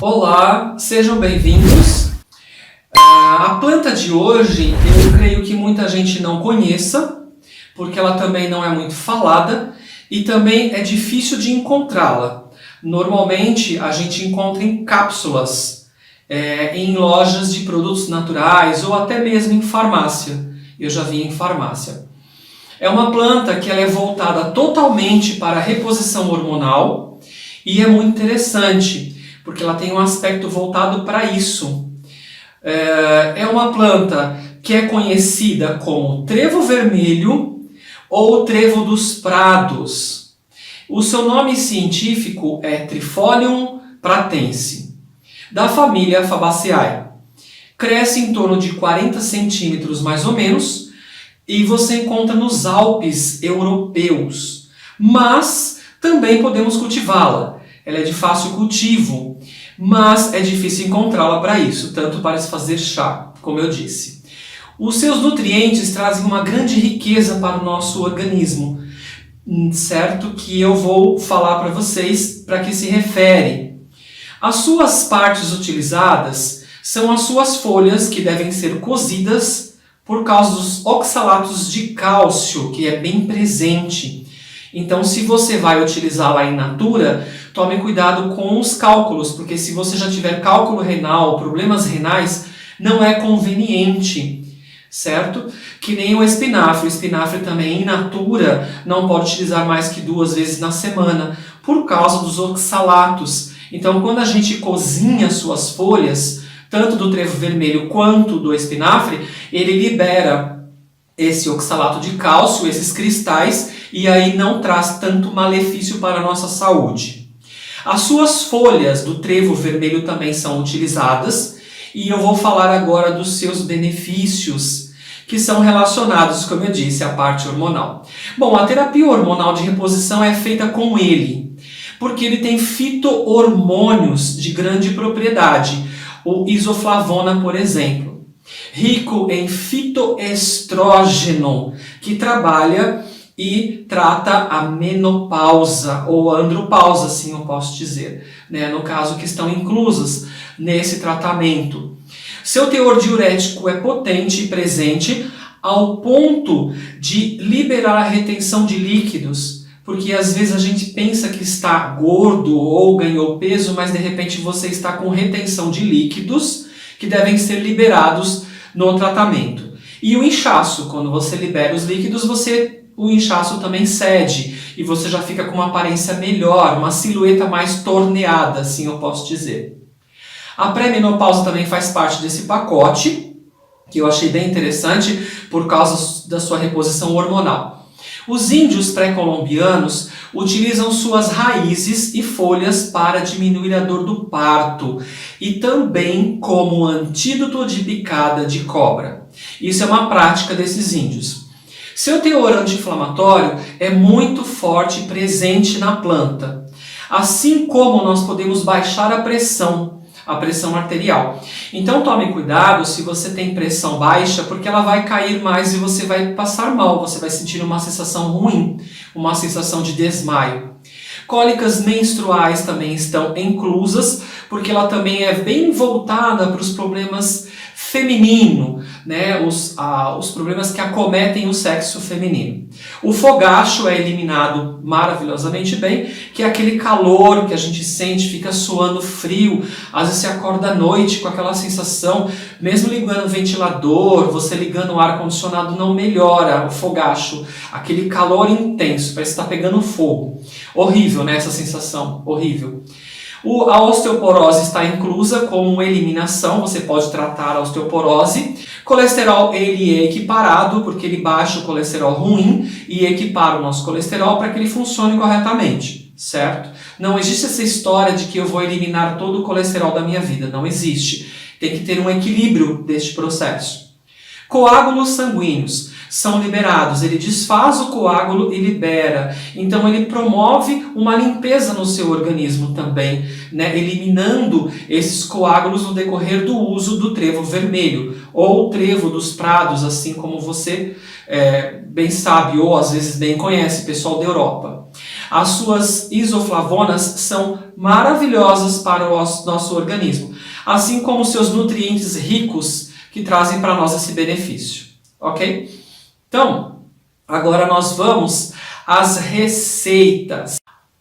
Olá, sejam bem-vindos. A planta de hoje eu creio que muita gente não conheça, porque ela também não é muito falada e também é difícil de encontrá-la. Normalmente a gente encontra em cápsulas, em lojas de produtos naturais ou até mesmo em farmácia. Eu já vi em farmácia. É uma planta que ela é voltada totalmente para a reposição hormonal e é muito interessante, porque ela tem um aspecto voltado para isso. É uma planta que é conhecida como trevo vermelho ou trevo dos prados. O seu nome científico é Trifolium pratense, da família Fabaceae. Cresce em torno de 40 centímetros mais ou menos e você encontra nos Alpes europeus, mas também podemos cultivá-la. Ela é de fácil cultivo, mas é difícil encontrá-la para isso, tanto para se fazer chá, como eu disse. Os seus nutrientes trazem uma grande riqueza para o nosso organismo, certo? Que eu vou falar para vocês para que se refere. As suas partes utilizadas são as suas folhas, que devem ser cozidas por causa dos oxalatos de cálcio, que é bem presente. Então, se você vai utilizá-la in natura, tome cuidado com os cálculos, porque se você já tiver cálculo renal, problemas renais, não é conveniente, certo? Que nem o espinafre. O espinafre também in natura não pode utilizar mais que 2 vezes na semana, por causa dos oxalatos. Então, quando a gente cozinha suas folhas, tanto do trevo vermelho quanto do espinafre, ele libera esse oxalato de cálcio, esses cristais, e aí não traz tanto malefício para a nossa saúde. As suas folhas do trevo vermelho também são utilizadas, e eu vou falar agora dos seus benefícios, que são relacionados, como eu disse, à parte hormonal. Bom, a terapia hormonal de reposição é feita com ele, porque ele tem fito-hormônios de grande propriedade, o isoflavona, por exemplo. Rico em fitoestrógeno, que trabalha e trata a menopausa ou a andropausa, assim eu posso dizer, né? No caso que estão inclusas nesse tratamento. Seu teor diurético é potente e presente ao ponto de liberar a retenção de líquidos, porque às vezes a gente pensa que está gordo ou ganhou peso, mas de repente você está com retenção de líquidos que devem ser liberados no tratamento. E o inchaço, quando você libera os líquidos, o inchaço também cede e você já fica com uma aparência melhor, uma silhueta mais torneada, assim eu posso dizer. A pré-menopausa também faz parte desse pacote, que eu achei bem interessante por causa da sua reposição hormonal. Os índios pré-colombianos utilizam suas raízes e folhas para diminuir a dor do parto e também como antídoto de picada de cobra. Isso é uma prática desses índios. Seu teor anti-inflamatório é muito forte e presente na planta, assim como nós podemos baixar a pressão arterial. Então tome cuidado se você tem pressão baixa, porque ela vai cair mais e você vai passar mal, você vai sentir uma sensação ruim, uma sensação de desmaio. Cólicas menstruais também estão inclusas, porque ela também é bem voltada para os problemas feminino, né? Os problemas que acometem o sexo feminino. O fogacho é eliminado maravilhosamente bem, que é aquele calor que a gente sente, fica suando frio, às vezes você acorda à noite com aquela sensação, mesmo ligando o ventilador, você ligando o ar-condicionado não melhora o fogacho, aquele calor intenso, parece que está pegando fogo. Horrível, né? Essa sensação, horrível. A osteoporose está inclusa como eliminação, você pode tratar a osteoporose. Colesterol ele é equiparado, porque ele baixa o colesterol ruim e equipara o nosso colesterol para que ele funcione corretamente, certo? Não existe essa história de que eu vou eliminar todo o colesterol da minha vida, não existe. Tem que ter um equilíbrio deste processo. Coágulos sanguíneos são liberados. Ele desfaz o coágulo e libera. Então ele promove uma limpeza no seu organismo também, né? Eliminando esses coágulos no decorrer do uso do trevo vermelho, ou trevo dos prados, assim como você bem sabe, ou às vezes bem conhece, pessoal da Europa. As suas isoflavonas são maravilhosas para o nosso organismo, assim como seus nutrientes ricos que trazem para nós esse benefício, ok? Então, agora nós vamos às receitas.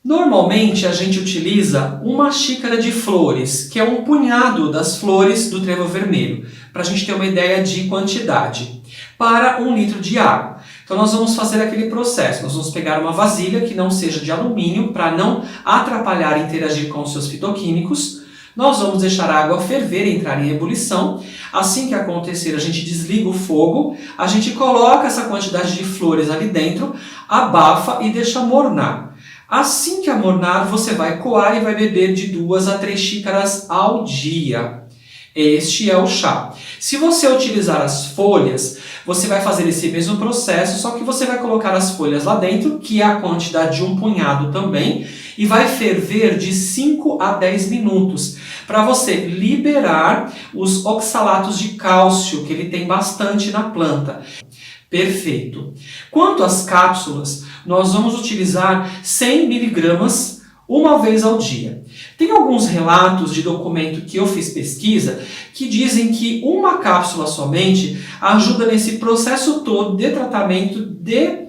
Normalmente a gente utiliza uma xícara de flores, que é um punhado das flores do trevo vermelho, para a gente ter uma ideia de quantidade, para 1 litro de água. Então nós vamos fazer aquele processo, nós vamos pegar uma vasilha que não seja de alumínio, para não atrapalhar e interagir com os seus fitoquímicos. Nós vamos deixar a água ferver, entrar em ebulição. Assim que acontecer, a gente desliga o fogo, a gente coloca essa quantidade de flores ali dentro, abafa e deixa mornar. Assim que amornar, você vai coar e vai beber de 2 a 3 xícaras ao dia. Este é o chá. Se você utilizar as folhas, você vai fazer esse mesmo processo, só que você vai colocar as folhas lá dentro, que é a quantidade de um punhado também, e vai ferver de 5 a 10 minutos, para você liberar os oxalatos de cálcio, que ele tem bastante na planta. Perfeito. Quanto às cápsulas, nós vamos utilizar 100 miligramas uma vez ao dia. Tem alguns relatos de documento que eu fiz pesquisa que dizem que uma cápsula somente ajuda nesse processo todo de tratamento de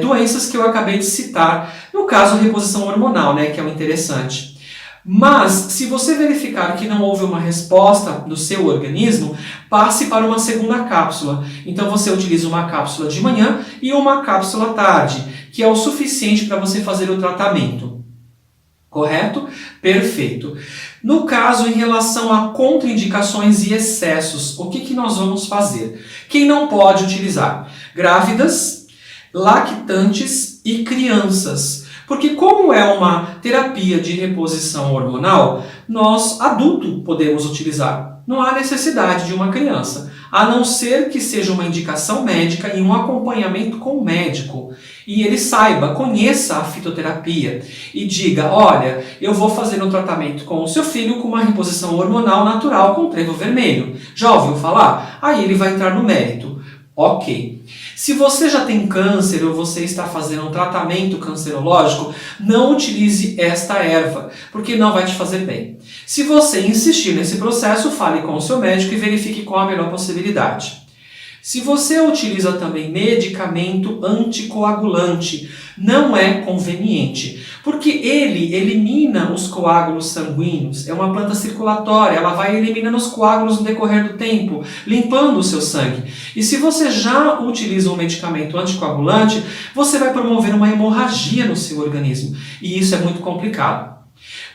doenças que eu acabei de citar, no caso a reposição hormonal, né, que é o interessante. Mas, se você verificar que não houve uma resposta do seu organismo, passe para uma segunda cápsula. Então você utiliza uma cápsula de manhã e uma cápsula à tarde, que é o suficiente para você fazer o tratamento. Correto? Perfeito. No caso, em relação a contraindicações e excessos, o que nós vamos fazer? Quem não pode utilizar? Grávidas, lactantes e crianças. Porque como é uma terapia de reposição hormonal, nós, adulto, podemos utilizar. Não há necessidade de uma criança, a não ser que seja uma indicação médica e um acompanhamento com o médico. E ele saiba, conheça a fitoterapia e diga, olha, eu vou fazer um tratamento com o seu filho com uma reposição hormonal natural com trevo vermelho. Já ouviu falar? Aí ele vai entrar no mérito. Ok. Se você já tem câncer ou você está fazendo um tratamento cancerológico, não utilize esta erva, porque não vai te fazer bem. Se você insistir nesse processo, fale com o seu médico e verifique qual a melhor possibilidade. Se você utiliza também medicamento anticoagulante, não é conveniente, porque ele elimina os coágulos sanguíneos, é uma planta circulatória, ela vai eliminando os coágulos no decorrer do tempo, limpando o seu sangue. E se você já utiliza um medicamento anticoagulante, você vai promover uma hemorragia no seu organismo, e isso é muito complicado.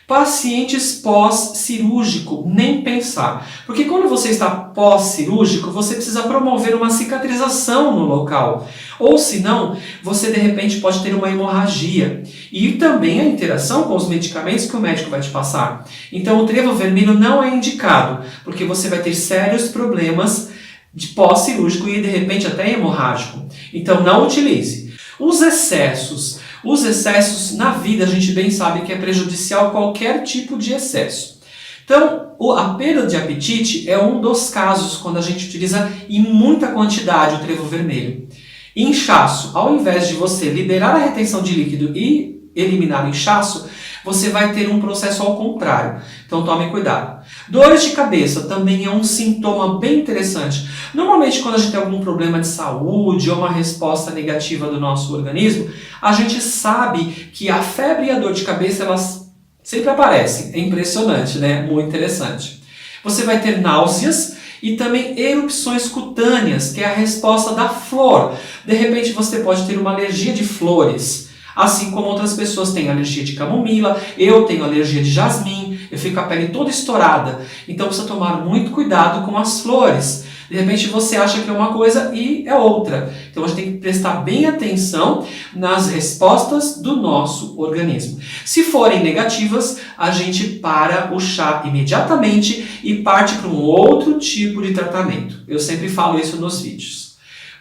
Pacientes pós-cirúrgico, nem pensar. Porque quando você está pós-cirúrgico, você precisa promover uma cicatrização no local. Ou senão, você de repente pode ter uma hemorragia. E também a interação com os medicamentos que o médico vai te passar. Então o trevo vermelho não é indicado, porque você vai ter sérios problemas de pós-cirúrgico e de repente até hemorrágico. Então não utilize. Os excessos. Os excessos na vida a gente bem sabe que é prejudicial qualquer tipo de excesso. Então, a perda de apetite é um dos casos quando a gente utiliza em muita quantidade o trevo vermelho. Inchaço, ao invés de você liberar a retenção de líquido e eliminar o inchaço, você vai ter um processo ao contrário. Então tome cuidado. Dores de cabeça também é um sintoma bem interessante. Normalmente quando a gente tem algum problema de saúde ou uma resposta negativa do nosso organismo, a gente sabe que a febre e a dor de cabeça elas sempre aparecem. É impressionante, né? Muito interessante. Você vai ter náuseas e também erupções cutâneas, que é a resposta da flor. De repente você pode ter uma alergia de flores. Assim como outras pessoas têm alergia de camomila, eu tenho alergia de jasmim, eu fico com a pele toda estourada. Então precisa tomar muito cuidado com as flores. De repente você acha que é uma coisa e é outra. Então a gente tem que prestar bem atenção nas respostas do nosso organismo. Se forem negativas, a gente para o chá imediatamente e parte para um outro tipo de tratamento. Eu sempre falo isso nos vídeos.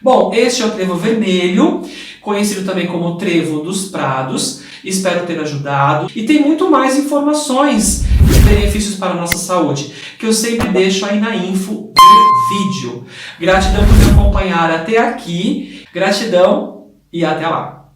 Bom, este é o trevo vermelho, conhecido também como trevo dos prados. Espero ter ajudado. E tem muito mais informações de benefícios para a nossa saúde, que eu sempre deixo aí na info do vídeo. Gratidão por me acompanhar até aqui. Gratidão e até lá.